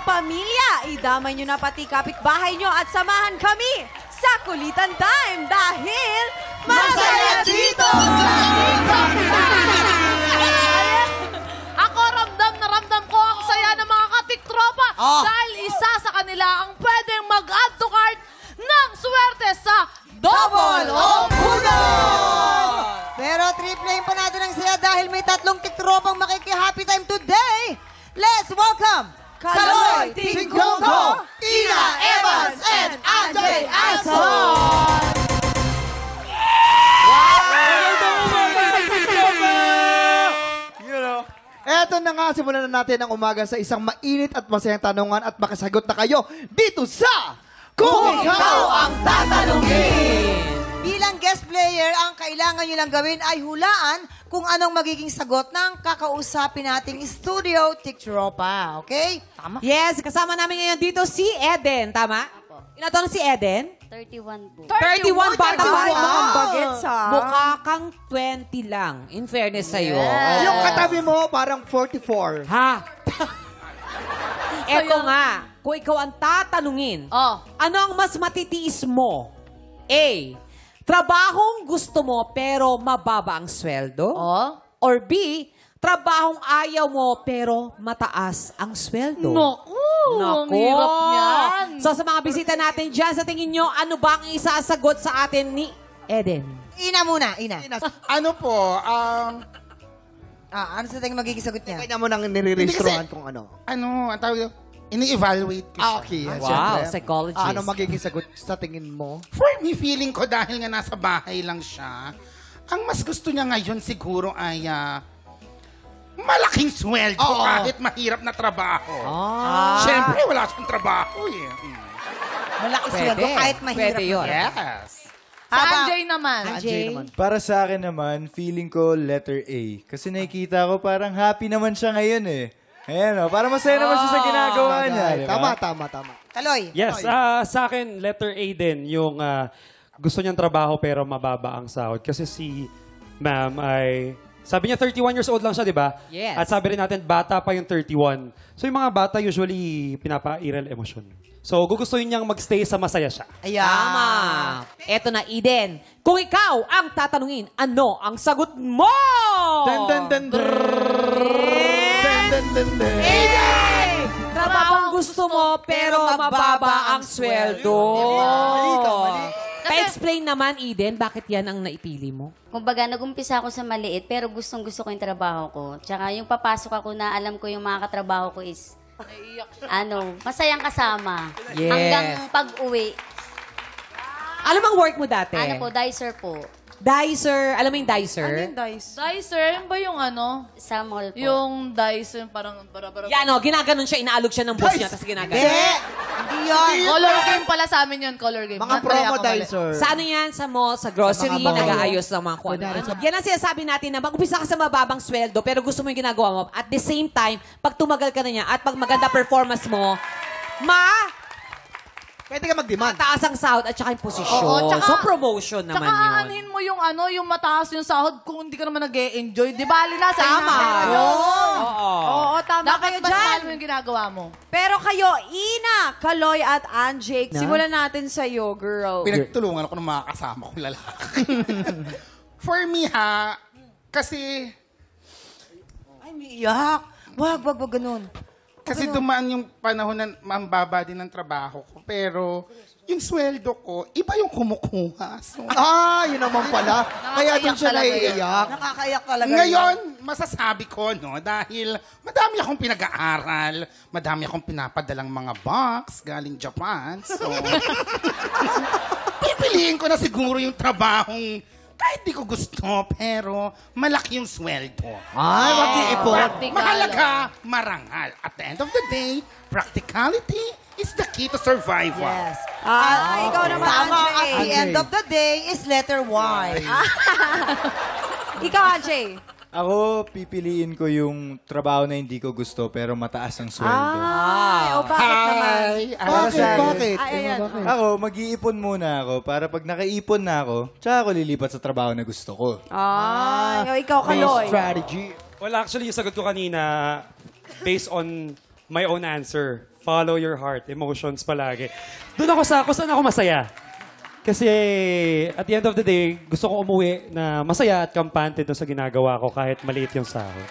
buong pamilya. Idamay nyo na pati kapitbahay nyo at samahan kami sa Kulitan Time dahil masaya dito sa Ako ramdam na ramdam ko ang saya ng mga katiktropa dahil isa sa kanila ang pwedeng mag-add to cart ng swerte sa Double o Uno! Pero triple pa natin ang saya dahil may tatlong tiktropang makiki-happy time today. Let's welcome Kaloy Tingkongko, Ina Evans, and Andre Ason! Eto na nga, simulan na natin ang umaga sa isang mainit at masayang tanungan at makasagot na kayo dito sa Kung Ikaw Ang Tatanungin! Bilang guest player, ang kailangan nyo lang gawin ay hulaan kung anong magiging sagot ng kakausapin nating studio tiktropa. Okay? Tama. Yes, kasama namin ngayon dito si Eden. Tama? Ilan taon na si Eden? 31 po. 31 bata ba? Ang bagets, ha? Mukha kang 20 lang. In fairness sa'yo. Yung katabi mo, parang 44. Ha? Eto nga, kung ikaw ang tatanungin, ano ang mas matitiis mo? A, trabahong gusto mo pero mababa ang sweldo? Or B, trabahong ayaw mo pero mataas ang sweldo? Ang hirap niyan. So sa mga bisita natin dyan, sa tingin nyo, ano ba ang isasagot sa atin ni Eden? Ina muna, Ina. Ano po, Ano sa tingin magiging sagot niya? Kanya mo nang nire-registrohan kung ano. ang tawag yun, ini-evaluate ko siya. Okay, yes, Wow, syempre. psychologist. Ano magiging sagot sa tingin mo? For me, feeling ko dahil nga nasa bahay lang siya, ang mas gusto niya ngayon siguro ay malaking sweldo kahit mahirap na trabaho. Siyempre, wala siyang trabaho eh. Malaki sweldo kahit mahirap. Pwede yun. Yes. Sa Anjay naman. Para sa akin naman, feeling ko letter A. Kasi nakikita ko parang happy naman siya ngayon eh. Ayan o, parang masaya naman siya sa ginagawa niya. Di ba? Tama. Kaloy. Yes, sa akin, letter A din, yung gusto niyang trabaho pero mababa ang sahod. Kasi si ma'am ay, sabi niya 31 years old lang siya, di ba? Yes. At sabi rin natin, bata pa yung 31. So yung mga bata usually pinapa-iral emosyon. So gugustuhin niyang magstay sa masaya siya. Ayan. Tama. Eto na, Eden. Kung ikaw ang tatanungin, ano ang sagot mo? Eden! Trabahong gusto mo, pero mababa ang sweldo. Pa-explain naman, Eden, bakit yan ang naipili mo? Kumbaga, nag-umpisa ako sa maliit, pero gustong-gusto ko yung trabaho ko. Tsaka yung papasok ako na alam ko yung mga katrabaho ko is, masayang kasama. Yes. Hanggang pag-uwi. Alam ang work mo dati? Ano po, dicer po. Dicer. Alam mo yung dicer? Ano yung dice? Dicer, yun ba yung Sa mall po. Yung dicer, parang Yan o, ginaganon siya, inaalog siya ng boss niya, tapos ginaganon. Hindi yan. Color game pala sa amin yun, color game. Mga Natry ako promodizer. Sa ano yan? Sa mall, sa grocery, Sa mga bahay. nag-aayos ng mga kung ano. Yan ang sinasabi natin na mag-umpisa ka sa mababang sweldo, pero gusto mo yung ginagawa mo. At the same time, pag tumagal ka na niya at pag maganda performance mo, Pwede ka mag-demand. mataas ang sahod at saka yung posisyon. Oo, tsaka- so promotion naman Tsaka yun. aanin mo yung yung mataas yung sahod kung hindi ka naman nag-e-enjoy. Di ba, Alina? Sa Tama. Oo, tama Dapat kayo mas dyan. mahal mo yung ginagawa mo. Pero kayo, Ina, Kaloy at Anjay, simulan natin sa'yo, girl. Pinagtulungan ako ng mga kasama kong lalaki. For me kasi Ay, umiiyak. Wag ganun. Kasi dumaan yung panahon na mambaba din ng trabaho ko. Pero yung sweldo ko, iba yung kumukuha. So, Yun naman pala. Kaya din siya naiiyak. Nakakaiyak talaga. ngayon, masasabi ko, dahil madami akong pinag-aaral, madami akong pinapadalang mga box galing Japan. So, pipiliin ko na siguro yung trabahong kahit di ko gusto, pero malaki yung sweldo. Mag-iipon. Mahalaga, marangal. At the end of the day, practicality is the key to survival. Yes. Ikaw naman, Tama, at Anjay. the end of the day is letter Y. Ikaw, Anjay. Ako, pipiliin ko yung trabaho na hindi ko gusto pero mataas ang sweldo. Bakit naman? Bakit? Ayan. Ako, mag-iipon muna ako para pag nakaipon na ako, tsaka ako lilipat sa trabaho na gusto ko. Ikaw, Kaloy. Strategy. Well, actually, yung sagot ko kanina, based on my own answer. follow your heart, emotions palagi. Doon ako kung saan ako masaya. Kasi at the end of the day, gusto ko umuwi na masaya at kampante doon sa ginagawa ko kahit maliit yung sahod.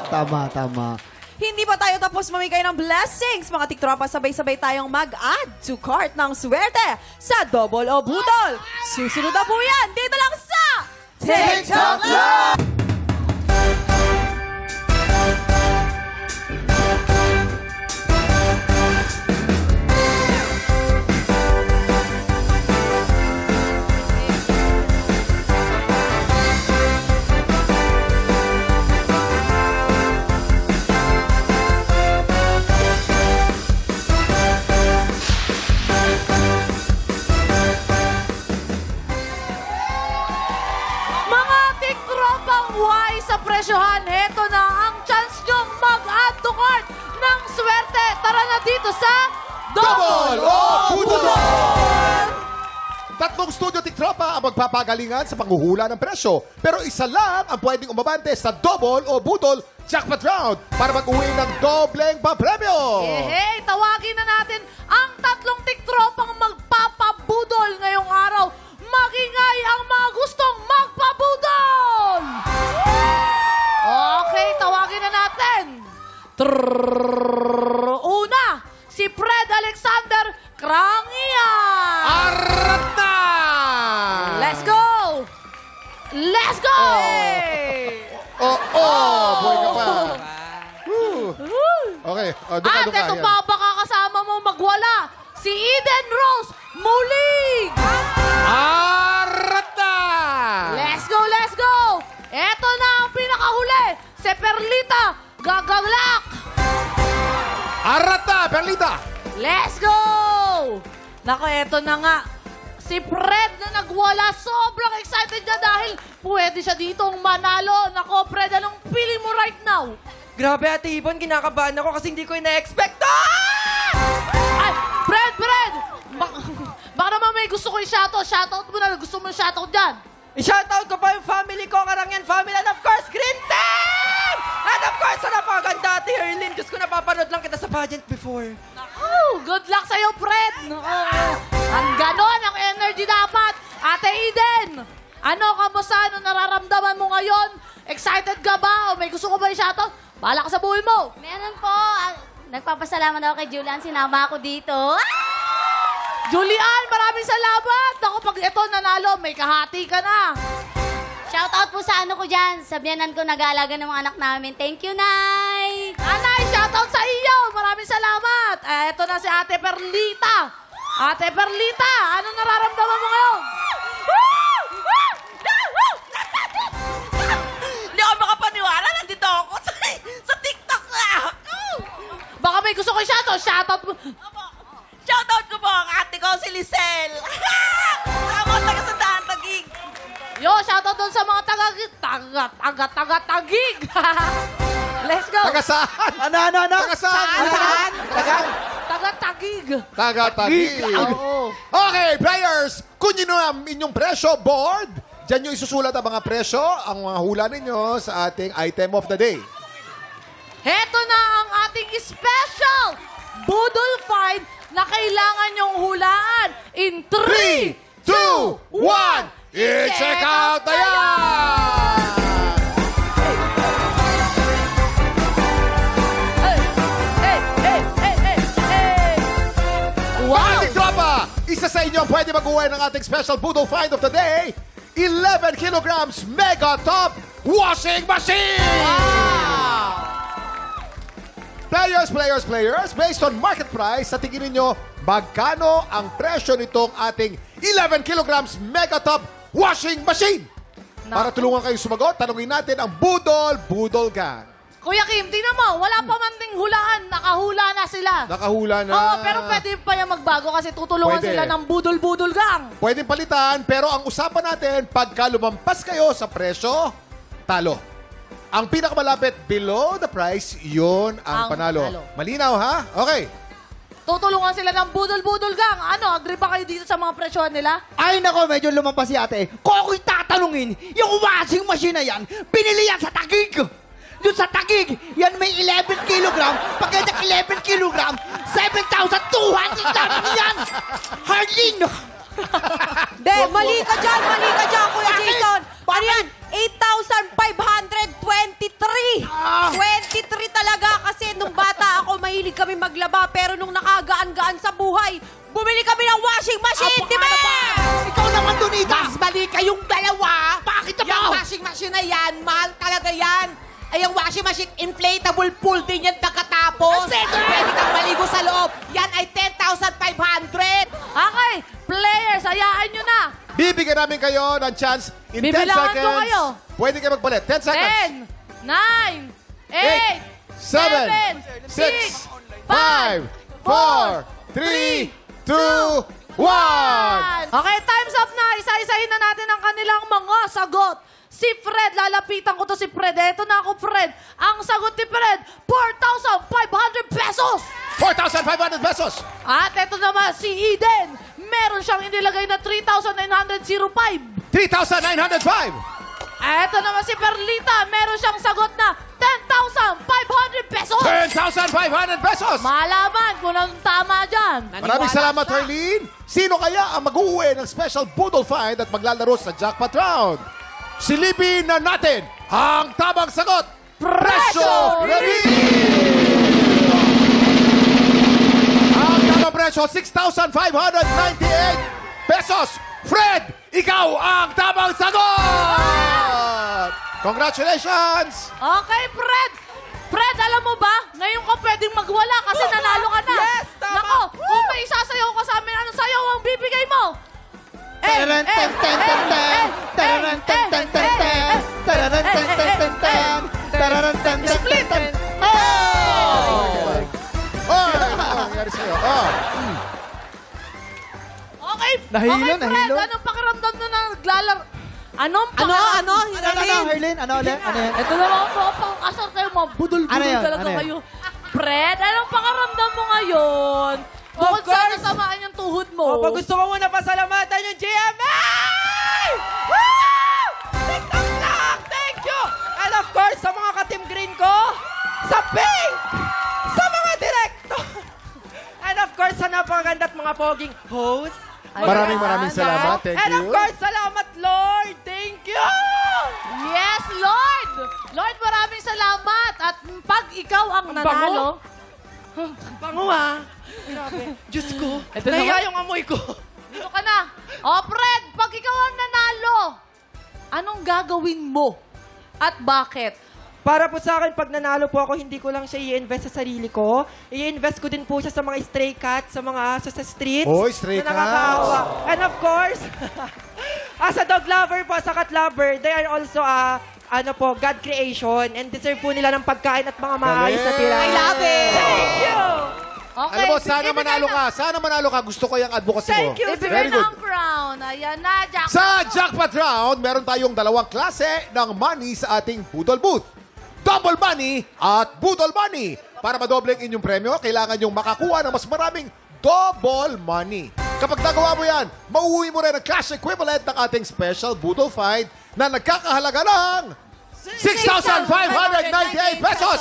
Tama, tama. Hindi pa tayo tapos mamigay ng blessings. Mga tiktropa, sabay-sabay tayong mag-add to cart ng swerte sa Double o Budol. Susunod na po yan. Dito lang sa TikTok Live! Presyohan, heto na ang chance nyong mag-add to cart ng swerte. Tara na dito sa Double o Budol! Tatlong studio tiktropa ang magpapagalingan sa panghuhula ng presyo. Pero isa lang ang pwedeng umabante sa Double o Budol Jackpot Round para mag-uwi ng dobleng papremyo. Hey, tawagin na natin ang tatlong tiktropang magpapabudol ngayong araw. Magingay ang mga gustong magpabudol! Okay, tawagin na natin. Una, si Fred Alexander Crangia. Arat na! Let's go! Let's go! Buhay ka pa. Okay, doon At ka. ito pa, baka kasama mo magwala. Si Eden Rose Mulig. Arat na! Let's go, let's go! Eto na ang pinakahuli, si Perlita Gagalak. Arat na, Perlita! Let's go! Nako, eto na nga. Si Fred na nagwala, sobrang excited niya dahil pwede siya ditong manalo. Nako, Fred, anong feeling mo right now? Grabe, Ate Ibon, kinakabahan ako kasi hindi ko ina-expect. Ay, Fred! Baka naman may gusto ko i-shoutout. Shoutout mo na. Gusto mo i-shoutout dyan. I-shoutout ko pa yung family ko, Karangian family, and of course, Green Team! And of course, sa napakaganda, Ate Erlyn. Gusto ko napapanood lang kita sa pageant before. Naku, good luck sa'yo, Fred. Naku, ang ganon, ang energy dapat. Ate Eden, ano, kamusta? Ano nararamdaman mo ngayon? Excited ka ba? O may gusto ko ba i-shoutout? Bahala ka sa buhay mo. Meron po. Nagpapasalamat ako kay Julian. Sinama ako dito. Julian, maraming salamat. Naku, pag ito nanalo, may kahati ka na. Shoutout po sa ano ko dyan. Sa biyanan ko nag-aalaga ng mga anak namin. Thank you, Nay! Nanay, shoutout sa iyo. Maraming salamat. Ito na si Ate Perlita. Ate Perlita, ano nararamdaman mo ngayon? Hindi ako makapaniwala. Nandito ako sa TikTok na. Baka may gusto ko i-shoutout. Shoutout mo. Shoutout ko po ang ate ko, si Lisel. Sa mga taga-Sandaan, Taguig. Yo, shoutout doon sa mga taga-tagig. Let's go. Taga-saan? Ano? Taga-saan? Taga-tagig. Taga-tagig. Oo. Okay, players, kung yun ang inyong presyo board, dyan nyo isusulat ang mga presyo, ang mga hula ninyo sa ating item of the day. Heto na ang ating special Budol Find na kailangan nyong hulaan in 3, 2, 1, i-check out na yan! Wow! Ating tropa, isa sa inyo ang pwede mag-uwi ng ating special Budol Find of the Day, 11 kilograms Mega Top Washing Machine! Players, based on market price, sa tingin ninyo, magkano ang presyo nitong ating 11 kilograms Mega Top Washing Machine? Para tulungan kayo sumagot, tanungin natin ang Budol Gang. Kuya Kim, tingnan mo, wala pa man ding hulaan. Nakahula na sila. Nakahula na. Oo, pero pwede pa yung magbago kasi tutulungan Pwede. sila ng Budol Gang. Pwedeng palitan, pero ang usapan natin, pagka lumampas kayo sa presyo, talo. Ang pinakamalapit below the price, yun ang panalo. Malinaw, ha? Okay. Tutulungan sila ng Budol Gang. Ano, agree ba kayo dito sa mga presyohan nila? Ay, nako, medyo lumampas si ate. Kung ako'y tatanungin, yung washing machine na yan, binili yan sa Taguig. Doon sa Taguig, yan may 11 kilogram. Pag ganyan 11 kilogram, 7,200 lang yan! Harleen! De, mali ka dyan, Kuya Jason. Ano yan? 8,523. 23 talaga kasi nung bata ako, mahilig kami maglaba. Pero nung nakagaan-gaan sa buhay, bumili kami ng washing machine, di ba? Ikaw naman, Donita! Mas mali kayong dalawa! Bakit naman? Yung washing machine na yan, mahal talaga yan. Ay, yung washing machine, inflatable pool din yan pagkatapos. Pwede kang maligo sa loob. Yan ay 10,500. Okay, players, hayaan nyo na. Bibigyan namin kayo ng chance in 10 Bibilangan seconds. ko kayo. Pwede kayo magpalit. 10 seconds. 10, 9, 8, 7, 6, 5, 4, 3, 2, 1. Okay, time's up na. Isa-isahin na natin ang kanilang mga sagot. Si Fred, lalapitan ko to si Fred. Eto na ako, Fred. Ang sagot ni Fred, 4,500 pesos. 4,500 pesos. At eto naman si Eden. Meron siyang inilagay na 3,905. 3,905. Eto naman si Perlita. Meron siyang sagot na 10,500 pesos. 10,500 pesos. Malaman kung anong tama dyan. Maraming salamat, Harleen. Sino kaya ang mag-uwi ng special Boodle Find at maglalaro sa jackpot round? Silipin na natin ang tamang sagot. Presyo Reveal! Ang tamang presyo, 6,598 pesos. Fred, ikaw ang tamang sagot! Congratulations! Okay, Fred. Fred, alam mo ba? Ngayon ka pwedeng magwala kasi nanalo ka na. Yes, tama. Nako, kung may isasayaw ka sa amin, anong sayaw ang bibigay mo? Tararan, tan, tan, tan, tan. Tararan, tan, tan, tan, tan. Tararan, tan, tan, tan, tan. Tararan, tan, tan, tan, tan. Oh! Ano nangyari sa'yo? Oh. Okay, Nahilo, okay, Fred, nahilo. anong pakiramdam na naglalaro? Anong Ano, pakiramdam? Harleen? Ano ulit? Ano yan? Ito na lang po, pang-asar kayo, mga budol-budol Ano yun? talaga Ano yun? kayo. Fred, anong pakiramdam mo ngayon? Bukod sa nasamaan yung tuhod mo. Opo, gusto ko muna pasalamatan yung GMA! Woo! TikTok lang! Thank you! And of course, sa mga ka-team green ko, sa pink, sa mga director, and of course, sa napakaganda at mga poging host. Maraming salamat. Thank And of you. course, salamat, Lord! Thank you! Yes, Lord! Lord, maraming salamat. At pag ikaw ang nanalo... Bango ah! Grabe. Diyos ko. Ito Nahiya yung amoy ko. Dito ka na. O, Fred, pag ikaw ang nanalo, anong gagawin mo? At bakit? Para po sa akin, pag nanalo po ako, hindi ko lang siya i-invest sa sarili ko. I-invest ko din po siya sa mga stray cats, sa mga sa streets. Oy, stray na nakakaawa. cats. And of course, as a dog lover po, sa cat lover, they are also God creation and deserve po nila ng pagkain at mga maayos na tira. I love it! Thank you! Okay, Alam mo, sana ibigay manalo na- ka. Sana manalo ka. Gusto ko yung advocacy mo. Thank you. Ibigay Very na good. ang crown. Ayan na, Jack. Sa jackpot round, meron tayong dalawang klase ng money sa ating Boodle Booth. Double money at Boodle money. Para madoble ang inyong premyo, kailangan yung makakuha ng mas maraming double money. Kapag nagawa mo yan, mauuwi mo rin ang cash equivalent ng ating special Boodle Find na nagkakahalaga ng 6,598 pesos.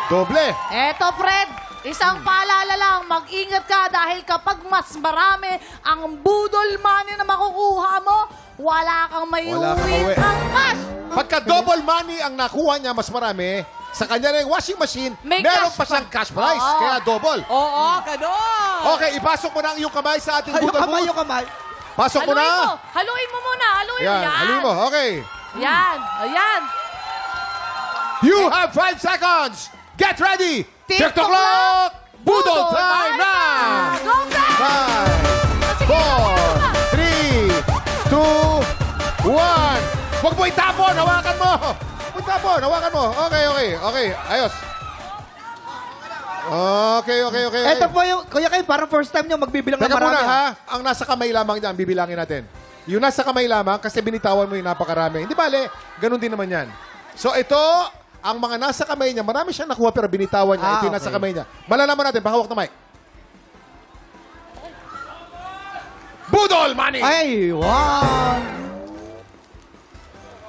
Doble. Eto, Fred, isang paalala lang, mag-ingat ka dahil kapag mas marami ang budol money na makukuha mo, wala kang may Wala kang uwi mauwi. ang cash. Pagka double money ang nakuha niya mas marami, sa kanya na yung washing machine, May meron cash pa siyang cash prize. Oo. Kaya double. Oo, ganon! Okay, ipasok mo na ang iyong kamay sa ating Boodle Kamay Booth. yung kamay. Pasok mo Haluin mo. na. Haluin mo muna. Haluin mo. Yan, Yan. halin mo. Okay. Yan. Ayan. You have 5 seconds. Get ready. TikTok clock. Boodle time now. Go, guys! 5, 4, 3, 2, 1. Huwag mo itapon. Hawakan mo. Huwag mo itapon. Hawakan mo. Okay. Ayos. Okay. Ito po yung, Kuya Kay, parang first time nyo magbibilang ng Teka marami. muna ha. Ang nasa kamay lamang dyan, bibilangin natin. Yung nasa kamay lamang, kasi binitawan mo yung napakarami. Hindi bale, ganun din naman yan. So ito, ang mga nasa kamay niya, marami siyang nakuha pero binitawan niya. Ito yung nasa kamay niya. Malalaman natin, pakawak na mic. Budol money! Ay, wow!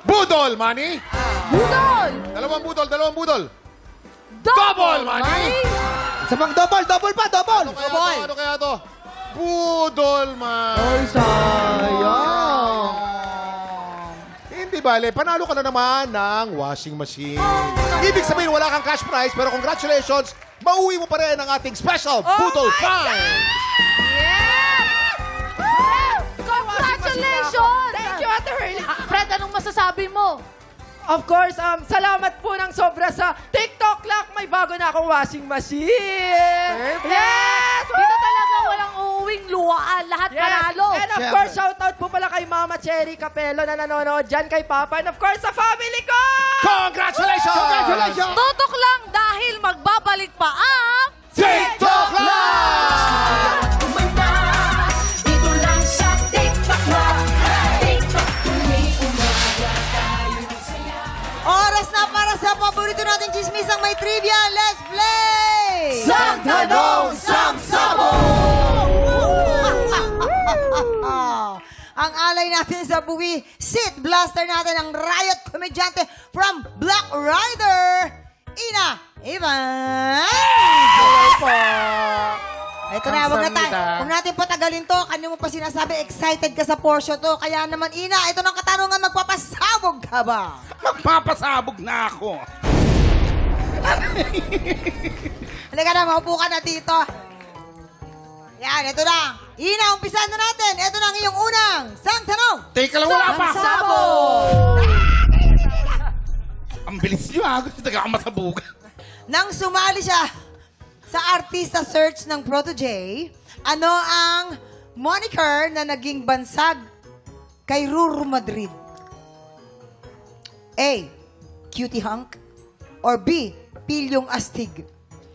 Budol money! Budol! Dalawang budol. Double money! Isa pang double pa, double! Ano kaya to? Budol man! Ay, sayang! Hindi bale, panalo ka na naman ng washing machine. Ibig sabihin, wala kang cash prize, pero congratulations, mauwi mo pa rin ang ating special Budol Fine! Congratulations! Thank you, Ate Hurley. Fred, anong masasabi mo? Of course, salamat po ng sobra sa TikTok Clock. May bago na akong washing machine. Yes! Dito talaga walang uuwing luwaan. Lahat panalo. And of course, shoutout po pala kay Mama Cherry Capello na nanonood dyan, kay Papa, and of course, sa family ko! Congratulations! Tutok lang dahil magbabalik pa ang... TikTok Live! Dito lang sa TikTok Live. Oras na para sa paborito nating chismisang may trivia. Let's play! Sang Tanong, Sang Sabog! Ang alay natin sa buwi, Sit Blaster natin, ang riot komedyante from Black Rider, Ina Evans! Hello po! Ito na, huwag natin patagalin to. Kanyo mo pa sinasabi, excited ka sa Porsche to. Kaya naman, Ina, ito ng katanungan, magpapasabog ka ba? Magpapasabog na ako. Halika na, maupo ka na dito. Yan, ito na. Ina, umpisan na natin. Ito na ang iyong unang sang tanong. Teka lang, wala pa. Sabog! Ang bilis nyo ha. Gusto talaga akong masabugan. Nang sumali siya sa artista search ng Proto-J, ano ang moniker na naging bansag kay Ruru Madrid? A. Cutie Hunk or B. Pilyong Astig?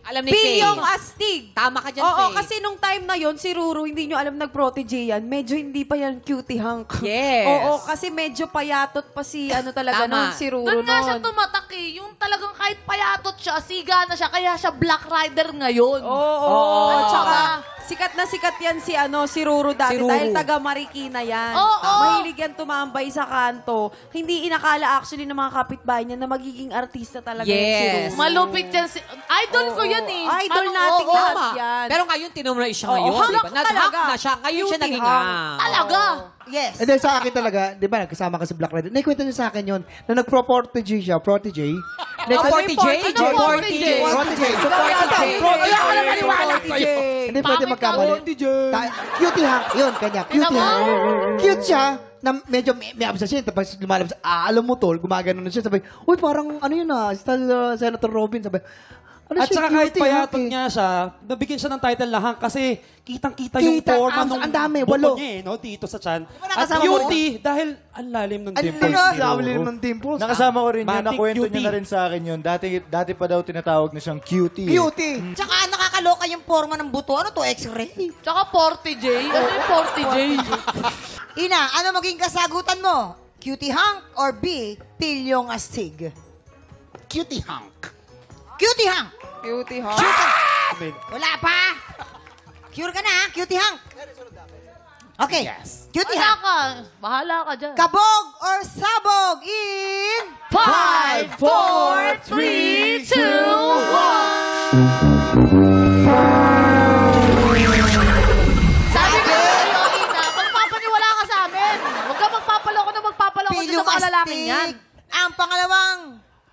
Alam ni Faye. Pilyong Astig. Tama ka dyan, Oo, Faye. kasi nung time na yon si Ruru, hindi nyo alam nag-protege yan. Medyo hindi pa yan cutie hunk. Yes. Oo, kasi medyo payatot pa si talaga Tama. nun, si Ruru Doon nga siya nun. tumatak eh. Yung talagang kahit payatot siya, siga na siya, kaya siya Black Rider ngayon. Oo, Ano tsaka ba? sikat na sikat yan si Ruru dati Si Ruru. dahil taga Marikina yan. Oo. Mahilig yan tumambay sa kanto. Hindi inakala actually ng mga kapitbahay niya na magiging artista talaga yan si Yes. Ruru. Malupit yan si... Idol ko yan eh. Idol Ano, nating oo. lahat Tama. yan. Pero ngayon, tinumulay siya Oo, ngayon. hunk Diba? Nag-hunk talaga. na siya. Ngayon siya Cutie naging hunk. hunk. Talaga. Yes. And then sa akin talaga, di ba, nagkasama ka sa Black Rider. Naikwento niya sa akin yun, na nag-pro-protege siya, protege. Forty J? Ano Forty J? Protege. So, Wala ka na maniwala sa'yo. hindi pwede Bakit magkamali. Cutie hunk, yun, kanya. Cutie hunk. Cute siya, na medyo may obsession. Tapos lumalabas, alam mo tol, gumagano na siya. Sabi, uy, parang ano yun style Senator Robin. Sabi, ano At siya, saka kahit cutie payatot hunk eh. niya siya, nabigyan siya ng title na hunk kasi kitang-kita yung Kita, forma ang nung dami, buto walo. niya no, dito sa chan. At nakasama mo cutie, dahil ang lalim ng Ano dimples. na? ni Ruru. Lalim ng dimples. Nakasama ko rin yun. Matic Nakwento niya cutie. na rin sa akin yun. Dati pa daw tinatawag na siyang cutie. Cutie. Tsaka nakakaloka yung forma ng buto. Ano to, X-ray? Tsaka Forty J. Ano yung Forty J? Ina, ano maging kasagutan mo? Cutie Hunk or B. Pilyong Astig? Cutie hunk. Cutie Hunk. Cutie hunk. Wala pa. Cure ka na, ha? Cutie Hunk. Okay. Cutie Wala Hunk. ka. Bahala ka dyan. Kabog or sabog in... 5, 4, 3, 2, 1. Sabi ko sa'yo, Ina, magpapaniwala ka sa amin. Huwag ka magpapaloko na magpapaloko dyan sa Pilyong mga lalaking Astig. yan. Ang pangalawang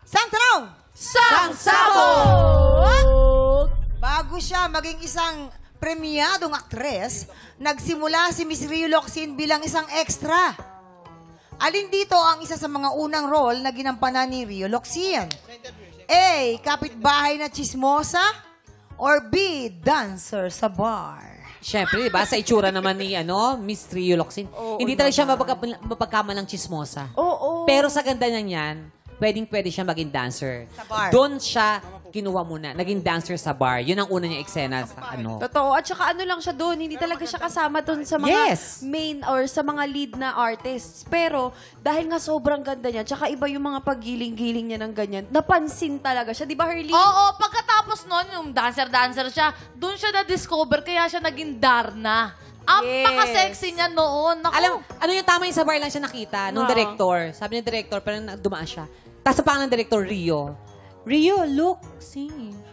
sang tanong. Sang Sabog! Bago siya maging isang premiadong aktres, nagsimula si Miss Rio Locsin bilang isang extra. Alin dito ang isa sa mga unang role na ginampanan ni Rio Locsin? A. Kapitbahay na chismosa or B. Dancer sa bar? Siyempre, diba? Sa itsura naman ni Miss Rio Locsin. Hindi talaga siya mapagkamalang chismosa. Oo. Pero sa ganda niya niyan, pwedeng-pwede siya maging dancer. Sa bar. Doon siya kinuha muna. Naging dancer sa bar. Yun ang una niya eksena sa Totoo. At saka ano lang siya doon, hindi talaga siya kasama doon sa mga Yes. main or sa mga lead na artists. Pero dahil nga sobrang ganda niya, tsaka iba yung mga paggiling-giling niya ng ganyan, napansin talaga siya. Di ba, Harley? Oo, pagkatapos nun, yung dancer-dancer siya, doon siya na-discover, kaya siya naging Darna. Yes. Paka-sexy niya noon. Naku. Alam, ano yung tama yung sa bar lang siya nakita nung Oo. director. Sabi ng director, parang dumaan siya. Tapos sa pangalan ng director, Rio. Rio, look, sing.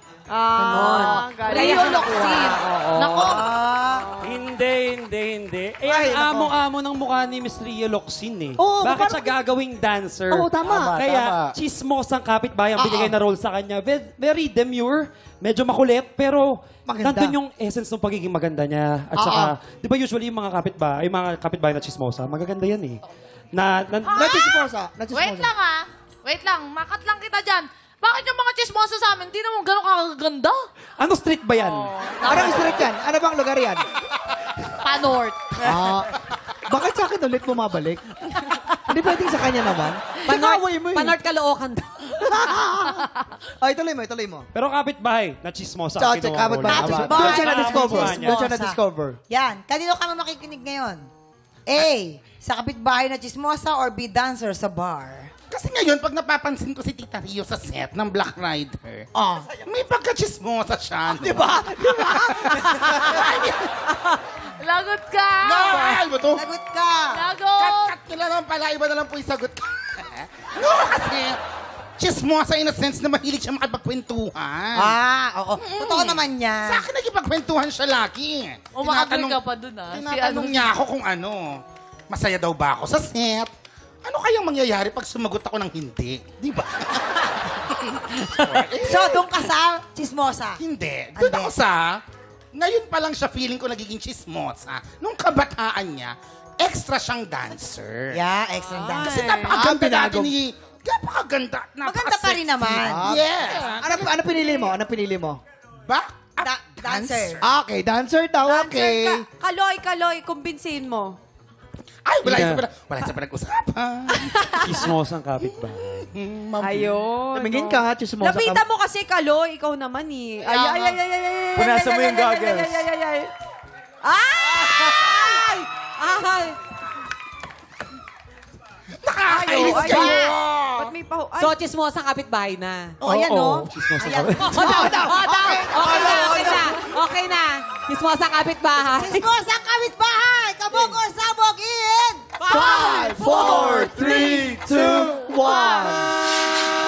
Rio Locsin. Nako. Hindi. Eh, ang amo-amo ng mukha ni Miss Ria Locsin eh. Oo, Bakit siya gagawing dancer? Oo, tama. Kaya, chismosang kapitbahay ang binigay na role sa kanya. Very demure, medyo makulit, pero Maganda. nandun yung essence ng pagiging maganda niya. At saka, di ba usually yung mga kapitbahay na chismosa, magaganda yan eh. Na Chismosa. Wait lang, makat lang kita dyan. Bakit yung mga chismosa sa amin, di naman gano'ng kakaganda? ano street ba yan? Anong street yan? Ano bang lugar yan? Panorth. Bakit sa akin ulit bumabalik? Hindi pwedeng sa kanya naman. Kinaway mo eh. Panort Caloocan. Ay, tuloy mo. Pero kapitbahay, na chismosa. Sa kinuha kapit ko ba? lang. Doon siya na-discover. Tama. Doon siya na-discover. Yan. Kanino ka makikinig ngayon? A. Sa kapitbahay na chismosa or B. Dancer sa bar? Kasi ngayon, pag napapansin ko si Tita Rio sa set ng Black Rider, may pagka-chismosa siya. No? Di ba? Lagot ka! Ay, ba to? Lagot ka. Lagot! Cut nyo lang pala, iba na lang po yung sagot. No, kasi chismosa in a sense na mahilig siya makipagkwentuhan. Oo. Totoo naman yan. Sa akin nagipagkwentuhan siya lagi. Umakagal ka pa dun ah. Tinatanong niya ako kung ano, masaya daw ba ako sa set? Ano kayang mangyayari pag sumagot ako ng hindi? Di ba? So, doon ka sa chismosa? Hindi. Doon ako sa, ngayon pa lang siya feeling ko nagiging chismosa. Nung kabataan niya, extra siyang dancer. Yeah, excellent dancer. Kasi napakaganda dati ni... Napakaganda. Maganda pa rin naman. Yes. Ano pinili mo? Dancer. Okay, dancer daw. Okay. Kaloy, kumbinsihin mo. Ay, wala sa pinag-usapan. Chismosang kapitbahay. Ayun. Tumingin ka, chismosa ka. Napita mo kasi, Kaloy, ikaw naman eh. Ay. Punasan mo yung goggles. Ay! Nakakainis kayo. Ba't may paho? Ay, So, chismosang kapitbahay na. Ayan, no? Chismosang Ayan. kapitbahay. Okay na. Chismosang kapitbahay. Chismosa kapitbahay! Kabog or sabog in! 5, 4, 3, 2, 1.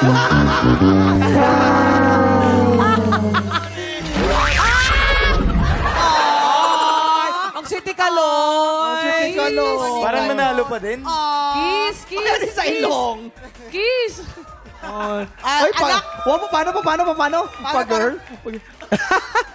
Ang sweet ni Kaloy. Parang nanalo pa din. Kiss! Sa ilong. Kiss! Ay, paano? Pa-girl?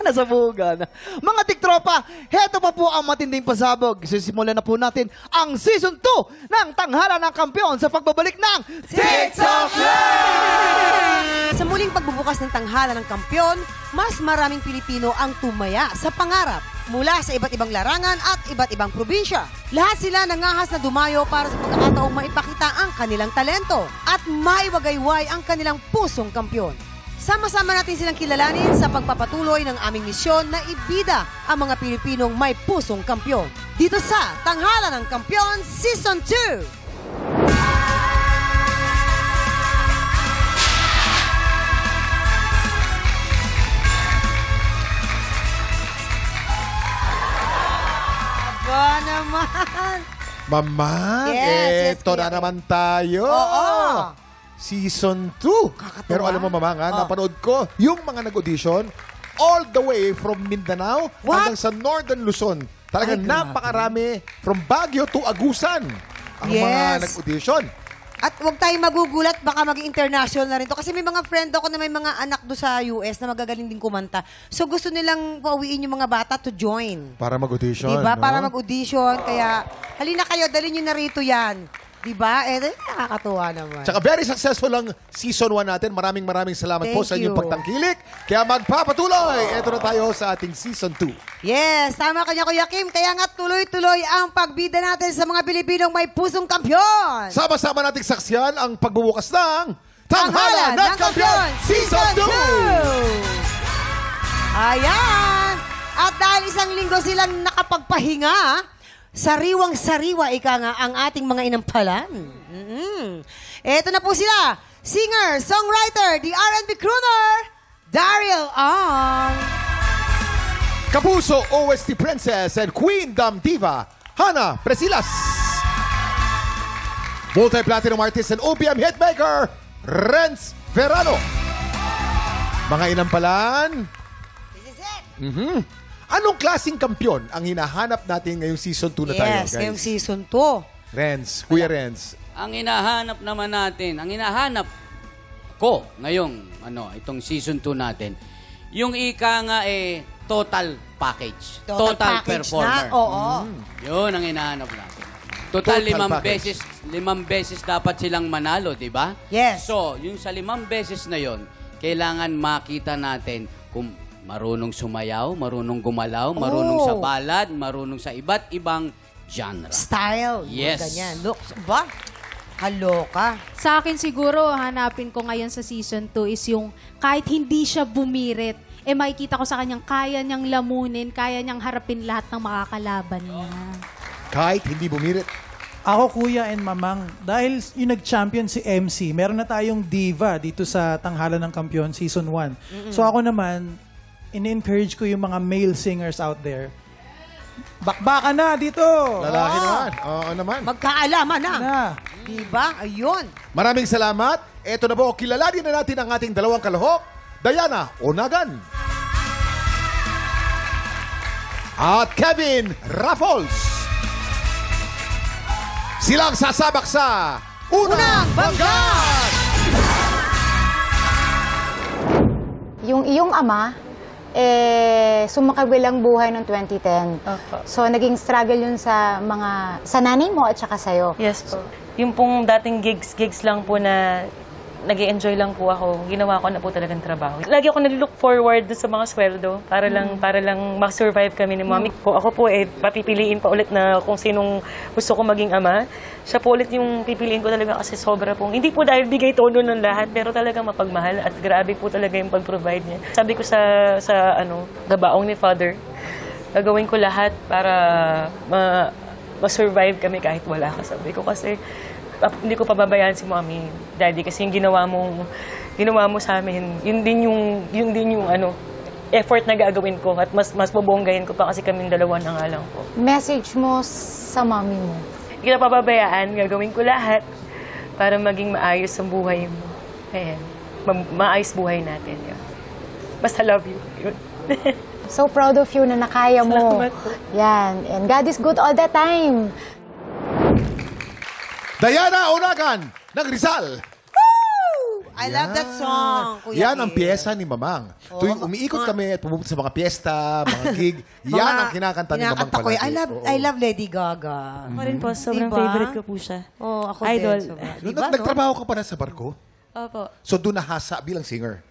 Nasa buga na. Mga tiktropa, heto pa po ang matinding pasabog. Sisimulan na po natin ang Season 2 ng Tanghalan ng Kampiyon sa pagbabalik ng TikTok Live! Sa muling pagbubukas ng Tanghalan ng Kampiyon, mas maraming Pilipino ang tumaya sa pangarap mula sa iba't ibang larangan at iba't ibang probinsya. Lahat sila nangahas na dumayo para sa pagkakataong maipakita ang kanilang talento at maiwagayway ang kanilang pusong kampiyon. Sama-sama natin silang kilalanin sa pagpapatuloy ng aming misyon na ibida ang mga Pilipinong may pusong kampiyon. Dito sa Tanghalan ng Kampiyon Season 2! Aba naman! Mamang, Yes, eto na naman tayo. Oo. Season 2. Pero alam mo, Mamang, napanood ko yung mga nag-audition all the way from Mindanao hanggang sa Northern Luzon. Talagang napakarami from Baguio to Agusan ang mga nag-audition. At huwag tayong magugulat, baka maging international na rin to. Kasi may mga friend ako na may mga anak do sa US na magagaling din kumanta. So gusto nilang pauwiin yung mga bata to join. Para mag-audition. Diba? no? Para mag-audition. Kaya, halina kayo, dalhin nyo na rito yan. Diba? Nakakatuwa naman. Tsaka very successful ang Season 1 natin. Maraming salamat po Thank sa inyong you. pagtangkilik. Kaya magpapatuloy. Eto na tayo sa ating Season 2. Yes, tama ka niya, Kuya Kim. Kaya nga tuloy-tuloy ang pagbida natin sa mga Pilipinong may pusong kampiyon. Sama-sama nating saksiyan ang pagbubukas ng Tanghalan ng Kampiyon Season 2! Ayan! At dahil isang linggo silang nakapagpahinga, sariwang-sariwa, ika nga, ang ating mga inampalan. Eto na po sila, singer, songwriter, the R&B crooner, Daryl Ang. Kapuso, OST Princess, and Queen Dam Diva, Hana Presilas. Multi-platinum artist and OPM hitmaker, Renz Verano. Mga inampalan. This is it. Anong klaseng kampyon ang hinahanap natin ngayong season 2 na tayo, guys? Yes, ngayong season 2. Renz, Kuya Renz. Ang hinahanap naman natin, ang hinahanap ko ngayong itong season 2 natin, yung ika nga total package. Total package performer. Na, oo. Yun ang hinahanap natin. Total, package. limang beses dapat silang manalo, di ba? Yes. So, yung sa 5 beses na yon, kailangan makita natin kung marunong sumayaw, marunong gumalaw, marunong sa ballad, marunong sa iba't ibang genre. Style. Yes. Ganyan. Looks ba? Kaloka. Sa akin siguro, hanapin ko ngayon sa season 2 is yung kahit hindi siya bumirit, makikita ko sa kanyang kaya niyang lamunin, kaya niyang harapin lahat ng makakalaban niya. Kahit hindi bumirit. Ako, Kuya and Mamang, dahil yung nag-champion si MC, meron na tayong diva dito sa Tanghalan ng Kampiyon, Season 1. So ako naman, in-encourage ko yung mga male singers out there. Bakbakan na dito! Lalaki naman. Oo naman. Magkaalaman na. Diba? Ayun. Maraming salamat. Eto na po, kilalanin na natin ang ating dalawang kalahok, Diana Onagan at Kevin Raffles. Silang sasabak sa Unang Banggan! Yung iyong ama, sumakabilang buhay noong 2010. So, naging struggle yun sa nanay mo at saka sa'yo. Yes po. Yung pong dating gigs lang po na nag-i-enjoy lang po ako, ginawa ko na po talagang trabaho. Lagi ako nag-look forward sa mga sweldo para lang mag-survive kami ni Mommy. Ako po papipiliin pa ulit na kung sinong gusto ko maging ama. Siya po ulit yung pipiliin ko talaga kasi sobra pong, hindi po dahil bigay todo ng lahat, pero talagang mapagmahal at grabe po talaga yung pag-provide niya. Sabi ko sa gabaong ni Father, gagawin ko lahat para ma-survive kami kahit wala ka. Sabi ko kasi hindi ko pababayaan si Mommy, Daddy, kasi yung ginawa mo sa amin, yun din yung effort na gagawin ko at mas bubonggahin ko pa kasi kaming dalawa na nga lang po. Message mo sa Mommy mo? Hindi ko na pababayaan, gagawin ko lahat para maging maayos ang buhay mo. Ayan, maayos buhay natin. Yun. Basta love you. Yun. So proud of you na nakaya mo. Salamat po. Yan, and God is good all the time. Diana Onagan ng Rizal. I love that song, Kuya Yan ang Kim. piyesa ni Mamang. Tuwing umiikot kami at pumunta sa mga piyesta, mga gig, yan ang kinakanta ni Mamang Kinakanta ko palagi. I love Lady Gaga. Ako rin po, sobrang Diba? favorite ko po siya. Ako Idol. din. Diba, nagtrabaho ka pa na sa barko? Opo. So doon nahasa bilang singer.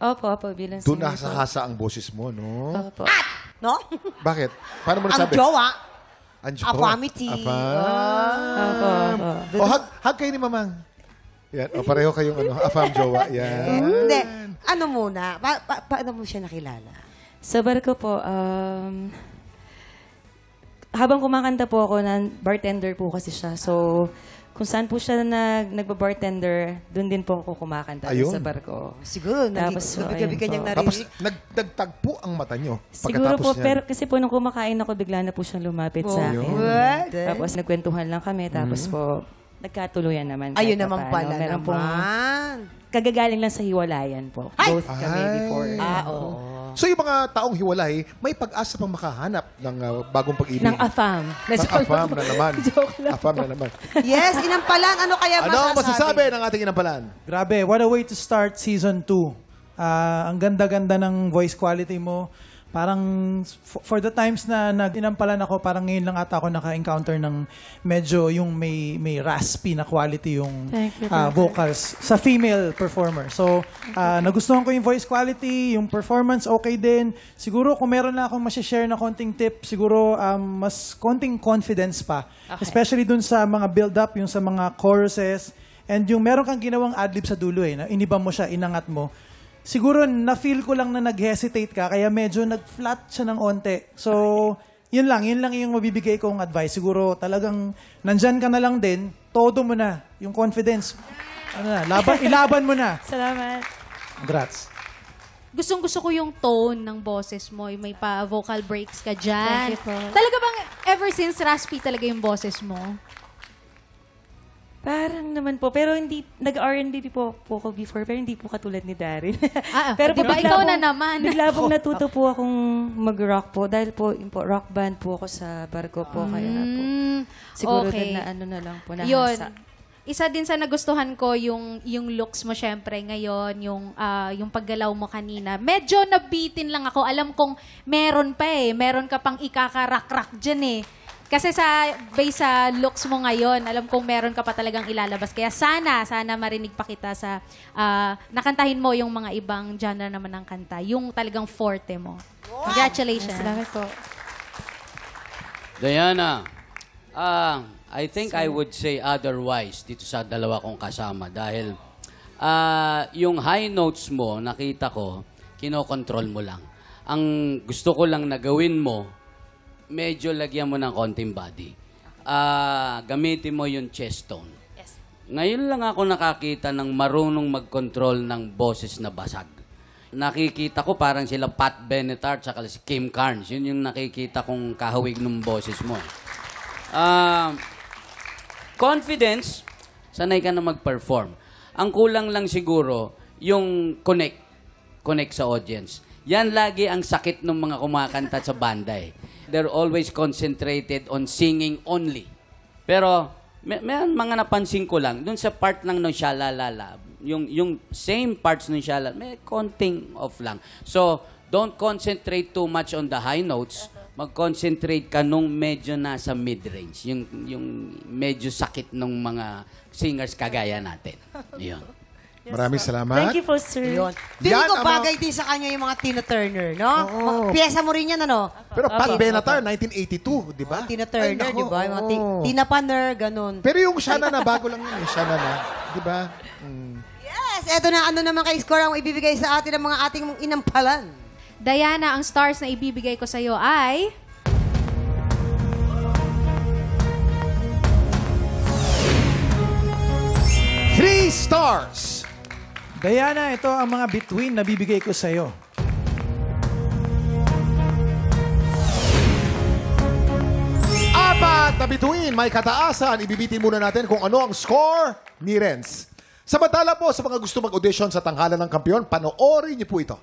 Opo, bilang Doon singer po. nahasa ang boses mo, no? Opo. No? Bakit? Paano mo Ang nasabi? jowa. Ang jowa. Afamity. Opo. O, hug kayo ni Mamang. Yan. O, pareho kayong afam jowa. Yan. Hindi. Ano muna? Paano mo siya nakilala? Sa barko po, habang kumakanta po ako, bartender po kasi siya. So, kung saan po siya nagba-bartender, doon din po ako kumakanta Ayun. sa barko. Siguro, Tapos, gabi-gabi ayun kanyang po. Tapos, narinig. nagtagpo ang mata nyo. Siguro po, Pagkatapos pero yan. kasi po nung kumakain ako, bigla na po siyang lumapit sa akin. What? Tapos nagkwentuhan lang kami, tapos po, nagkatuluyan naman. Ayun kahit naman papaano. pala Meron pong naman. kagagaling lang sa hiwalayan po. Both kami before. Oo. So yung mga taong hiwalay, may pag-asa pang makahanap ng bagong pag-ibig. Ng afam. Ng afam na naman. Afam na naman. Yes, inampalan. Ano kaya Ano ang masasabi ng ating inampalan? Grabe, what a way to start Season 2. Ang ganda-ganda ng voice quality mo. Parang for the times na nag-inampalan ako, parang ngayon lang ata ako naka-encounter ng medyo yung may raspy na quality yung vocals sa female performer. So, nagustuhan ko yung voice quality, yung performance okay din. Siguro kung meron na akong masishare na konting tip, siguro mas konting confidence pa. Okay. Especially dun sa mga build-up, yung sa mga choruses, and yung meron kang ginawang adlib sa dulo na iniba mo siya, inangat mo. Siguro, na-feel ko lang na nag-hesitate ka, kaya medyo nag-flat siya ng onte. So, yun lang yung mabibigay kong advice. Siguro, talagang nandyan ka na lang din, todo mo na, yung confidence. Ilaban mo na. Salamat. Congrats. Gustong-gusto ko yung tone ng boses mo. Yung may pa-vocal breaks ka dyan. Thank you po. Talaga bang ever since raspy talaga yung boses mo? Parang naman po, pero hindi, nag-R&B po ako before, pero hindi po katulad ni Darren. Pero po diba, bigla ikaw pong- na naman. Bigla pong natuto po akong mag-rock po, dahil po, yung po, rock band po ako sa barko po, kaya na po. Siguro okay. din na ano na lang po, nahasa. Yun. Isa din sa nagustuhan ko yung looks mo syempre ngayon, yung paggalaw mo kanina. Medyo nabitin lang ako. Alam kong meron pa meron ka pang ikakarak-rak dyan Kasi based sa looks mo ngayon, alam kong meron ka pa talagang ilalabas. Kaya sana marinig pa kita sa nakantahin mo yung mga ibang genre naman ng kanta. Yung talagang forte mo. Congratulations. Salamat po. Diana, I think I would say otherwise dito sa dalawa kong kasama dahil yung high notes mo, nakita ko, kinokontrol mo lang. Ang gusto ko lang na gawin mo, medyo lagyan mo ng konting body. Gamitin mo yung chest tone. Yes. Ngayon lang ako nakakita ng marunong mag-control ng boses na basag. Nakikita ko parang sila Pat Benatar at si Kim Carnes. Yun yung nakikita kong kahawig ng boses mo. Confidence, sanay ka na mag-perform. Ang kulang lang siguro, yung connect sa audience. Yan lagi ang sakit ng mga kumakanta sa banda They're always concentrated on singing only. Pero, may mga napansin ko lang, dun sa part lang ng Shalalala, yung same parts ng Shalalala, may konting off lang. So, don't concentrate too much on the high notes. Mag-concentrate ka nung medyo nasa mid-range. Yung medyo sakit ng mga singers kagaya natin. Yun. Maraming salamat. Thank you po, sir. Feeling ko bagay din sa kanya yung mga Tina Turner, no? Piyesa mo rin yan, ano? Pero Pat Benatar, 1982, di ba? Tina Turner, di ba? Yung mga Tina Paner, ganun. Pero yung Shana na, bago lang yun. Shana na, di ba? Yes, eto na, ano naman kay score ang ibibigay sa atin ng mga ating inampalan. Diana, ang stars na ibibigay ko sa'yo ay... 3 stars. Diana, ito ang mga between na bibigay ko sa'yo. Apat na bituin, may kataasan. Ibibitin muna natin kung ano ang score ni Renz. Samantala po, sa mga gusto mag-audition sa Tanghalan ng Kampiyon, panoorin niyo po ito.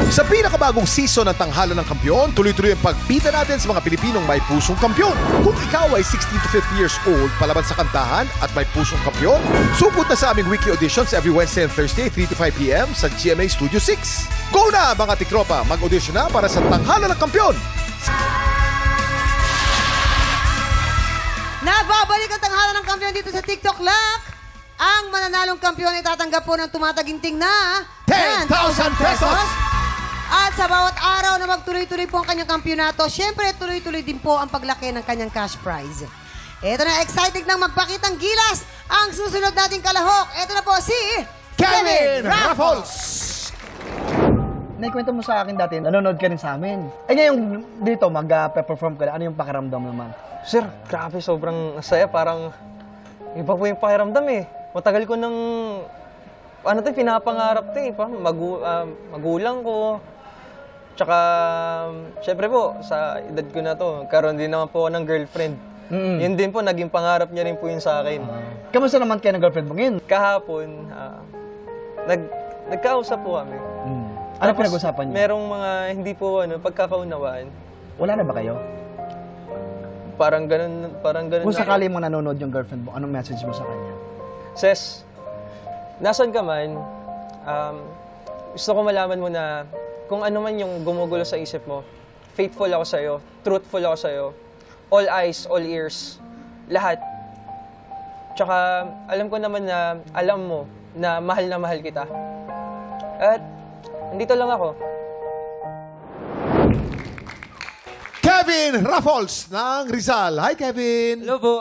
Sa pinakabagong season ng Tanghalan ng Kampiyon, tuloy-tuloy ang pagbida natin sa mga Pilipinong may pusong kampiyon. Kung ikaw ay 16 to 50 years old, palaban sa kantahan at may pusong kampiyon, sugod na sa aming weekly auditions every Wednesday and Thursday, 3 to 5 p.m. sa GMA Studio 6. Go na, mga tiktropa! Mag-audition na para sa Tanghalan ng Kampiyon! Nagbabalik ang Tanghalan ng Kampiyon dito sa TikTok Lock. Ang mananalong kampiyon ay tatanggap po ng tumataginting na 10,000 pesos! At sa bawat araw na magtuloy-tuloy po ang kanyang kampyonato, syempre tuloy-tuloy din po ang paglaki ng kanyang cash prize. Ito na, excited nang magpakitang gilas ang susunod nating kalahok. Ito na po si Kevin Raffles! Naikwento mo sa akin dati, nanonood ka rin sa amin. Eh ngayon, dito, mag-perform ka na. Ano yung pakiramdam naman? Sir, grabe, sobrang saya. Parang iba po yung pakiramdam Matagal ko nang, pinapangarap Parang magulang ko. Tsaka, syempre po, sa edad ko na to, karoon din naman po ako ng girlfriend. Yun din po, naging pangarap niya rin po yun sa akin. Kamusta naman kayo ng girlfriend mo ngayon? Kahapon, nagkausap po kami. Ano pinag-usapan niyo? Merong mga hindi po pagkakaunawaan. Wala na ba kayo? Parang ganun. Kung sakali mo nanonood yung girlfriend mo, anong message mo sa kanya? Ses, nasan ka man, gusto ko malaman mo na kung ano man yung gumugulo sa isip mo, faithful ako sa'yo, truthful ako sa'yo, all eyes, all ears, lahat. Tsaka, alam ko naman na alam mo na mahal kita. At, nandito lang ako. Kevin Raffles ng Rizal. Hi, Kevin. Hello po.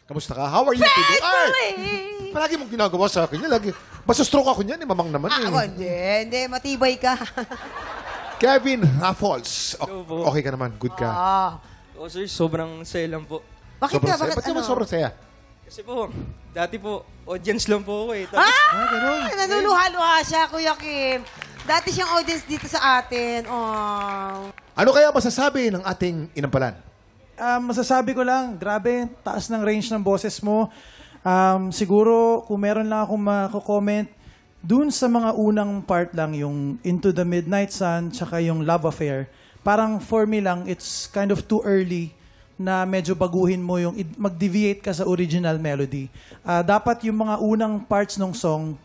Kamusta ka? How are you today? Ay! Palagi mong ginagawa sa akin yan. Lagi. Basta stroke ako niyan, mamang naman Hindi, matibay ka. Kevin Raffles. Okay ka naman, good ka. Sir, sobrang saya lang po. Bakit ka? Ba't naman sobrang saya? Kasi po, dati po, audience lang po ako ganun. Nanuluha-luha siya, Kuya Kim. Dati siyang audience dito sa atin. Ano kaya masasabi ng ating inampalan? Masasabi ko lang, grabe, taas ng range ng boses mo. Siguro, kung meron lang akong mako-comment, dun sa mga unang part lang, yung Into the Midnight Sun, tsaka yung Love Affair, parang for me lang, it's kind of too early na medyo baguhin mo yung, mag-deviate ka sa original melody. Dapat yung mga unang parts ng song,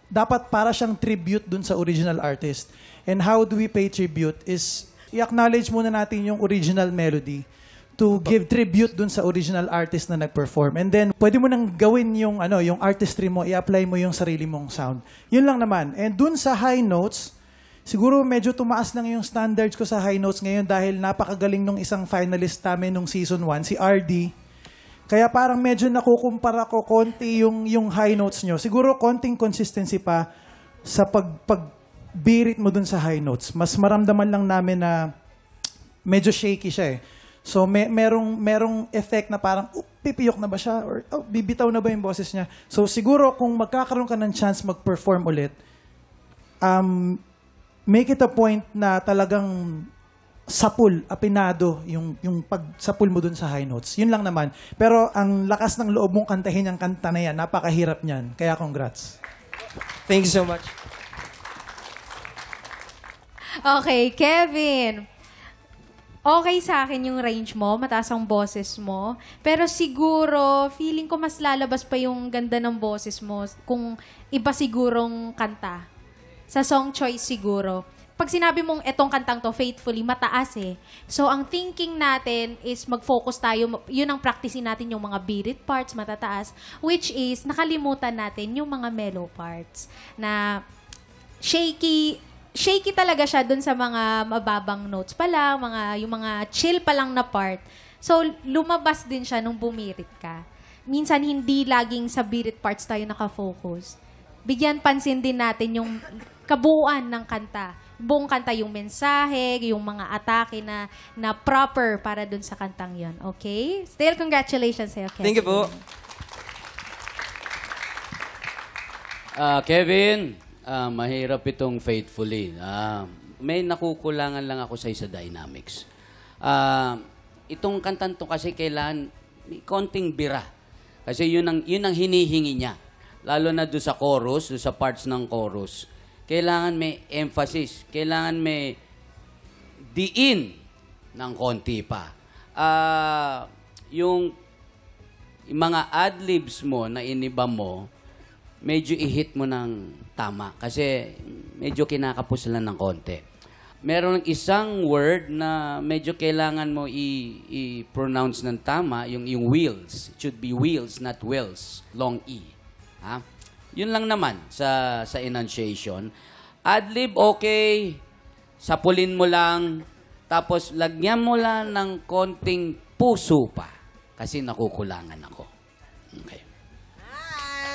dapat para siyang tribute dun sa original artist. And how do we pay tribute is, i-acknowledge muna natin yung original melody to give tribute dun sa original artist na nag-perform. And then, pwede mo nang gawin yung, yung artistry mo, i-apply mo yung sarili mong sound. Yun lang naman. And dun sa high notes, siguro medyo tumaas lang yung standards ko sa high notes ngayon dahil napakagaling nung isang finalist namin nung season 1, si RD. Kaya parang medyo nakukumpara ko konti yung high notes nyo. Siguro konting consistency pa sa pagbirit mo dun sa high notes. Mas maramdaman lang namin na medyo shaky siya eh. So merong effect na parang pipiyok na ba siya or bibitaw na ba yung boses niya. So siguro kung magkakaroon ka ng chance mag-perform ulit, make it a point na talagang sapul, apinado yung pagsapul mo dun sa high notes. Yun lang naman. Pero ang lakas ng loob mong kantahin yung kanta na yan, napakahirap niyan. Kaya congrats. Thank you so much. Okay, Kevin. Okay sa akin yung range mo, mataas ang boses mo. Pero siguro, feeling ko mas lalabas pa yung ganda ng boses mo kung iba sigurong kanta. Sa song choice siguro. Pag sinabi mong etong kantang to, Faithfully, mataas eh. So, ang thinking natin is mag-focus tayo, yun ang practicing natin yung mga beat parts, matataas, which is nakalimutan natin yung mga mellow parts na shaky talaga siya dun sa mga mababang notes pa lang, yung mga chill pa lang na part. So, lumabas din siya nung bumirit ka. Minsan, hindi laging sa beat parts tayo nakafocus. Bigyan pansin din natin yung kabuuan ng kanta. Buong kanta, yung mensahe, yung mga atake na proper para dun sa kantang yon. Okay? Still, congratulations sa'yo, Kevin. Thank you po. Kevin, mahirap itong Faithfully. May nakukulangan lang ako sa isa dynamics. Itong kantan to kasi kailangan may konting bira. Kasi yun ang hinihingi niya. Lalo na doon sa chorus, doon sa parts ng chorus. Kailangan may emphasis. Kailangan may diin ng konti pa. Yung mga adlibs mo na iniba mo, medyo i-hit mo ng tama. Kasi medyo kinakapos lang ng konti. Meron isang word na medyo kailangan mo i-pronounce ng tama, yung wheels. It should be wheels, not wells. Long E. Ha? Yun lang naman sa enunciation. Adlib, okay. Sapulin mo lang. Tapos lagyan mo lang ng konting puso pa. Kasi nakukulangan ako. Okay.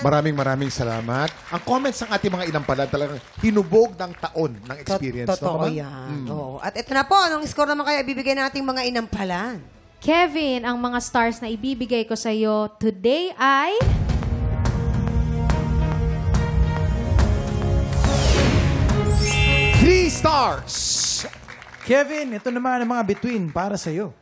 Maraming salamat. Ang comments ng ating mga inampalad talagang hinubog ng taon ng experience. Totoo yan. Oo. At ito na po, anong score naman kaya ibibigay nating mga inampalan? Kevin, ang mga stars na ibibigay ko sa'yo today ay... 3 stars! Kevin, ito naman ang mga between para sa'yo.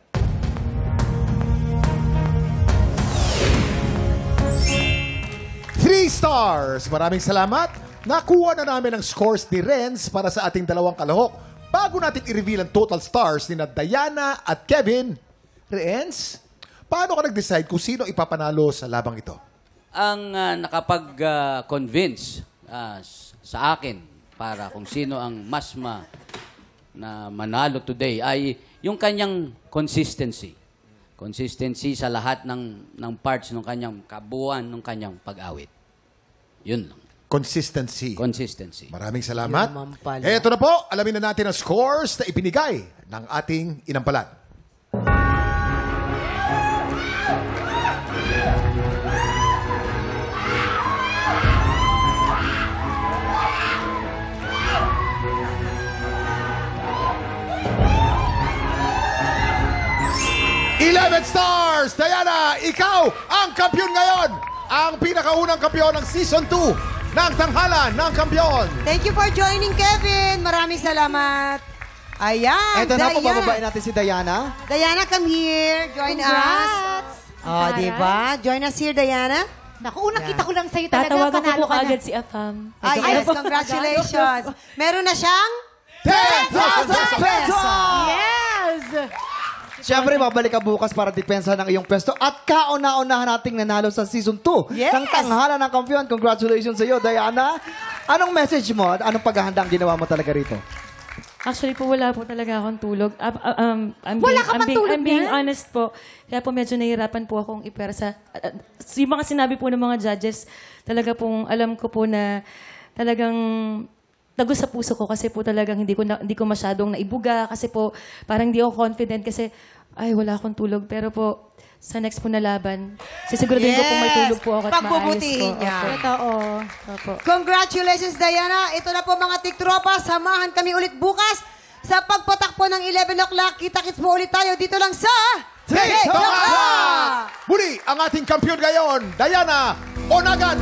3 stars! Maraming salamat. Nakuha na namin ang scores ni Renz para sa ating dalawang kalahok. Bago natin i-reveal ang total stars ni Diana at Kevin, Renz, paano ka nag-decide kung sino ipapanalo sa labang ito? Ang nakapag-convince sa akin para kung sino ang mas na manalo today ay yung kanyang consistency. Consistency sa lahat ng parts ng kanyang kabuuan ng kanyang pag-awit. Yun lang. Consistency. Maraming salamat. Yun Eto na po, alamin na natin ang scores na ipinigay ng ating inampalan. Stars! Diana, ikaw ang kampiyon ngayon! Ang pinakaunang kampiyon ng Season 2 ng Tanghalan ng Kampiyon! Thank you for joining, Kevin! Maraming salamat! Ayan, Ito na po, bababain natin si Diana. Diana, come here. Join us. Oh, di ba? Join us here, Diana. Naku, unang kita ko lang sa'yo talaga. Tatawagan ko Panalo po ka na. kaagad si Afam. Ay, yes, congratulations. Meron na siyang 10,000 pesos! Yes! Siyempre, babalik ka bukas para depensa ng iyong pwesto at kauna-unahan nating nanalo sa Season 2 ng Tanghalan ng Kampiyon. Congratulations sa iyo, Diana. Anong message mo at anong paghahanda ang ginawa mo talaga rito? Actually po, wala po talaga akong tulog. Wala ka bang tulog I'm being niyan? honest po. Kaya po medyo nahihirapan po akong ipersa. Yung mga sinabi po ng mga judges, talaga pong alam ko po na talagang tagos sa puso ko kasi po talagang hindi ko masyadong naibuga kasi po parang hindi ako confident kasi ay wala akong tulog. Pero po, sa next po na laban, sisiguraduhin ko po may tulog po ako at maayos po. Pagbubutihin niya. Totoo. Opo. Congratulations, Diana. Ito na po mga tiktropa. Samahan kami ulit bukas sa pagpatakpo ng 11 o'clock. Kita-kits po ulit tayo dito lang sa TikTok! Muli, ang ating kampiyon ngayon, Diana Onagan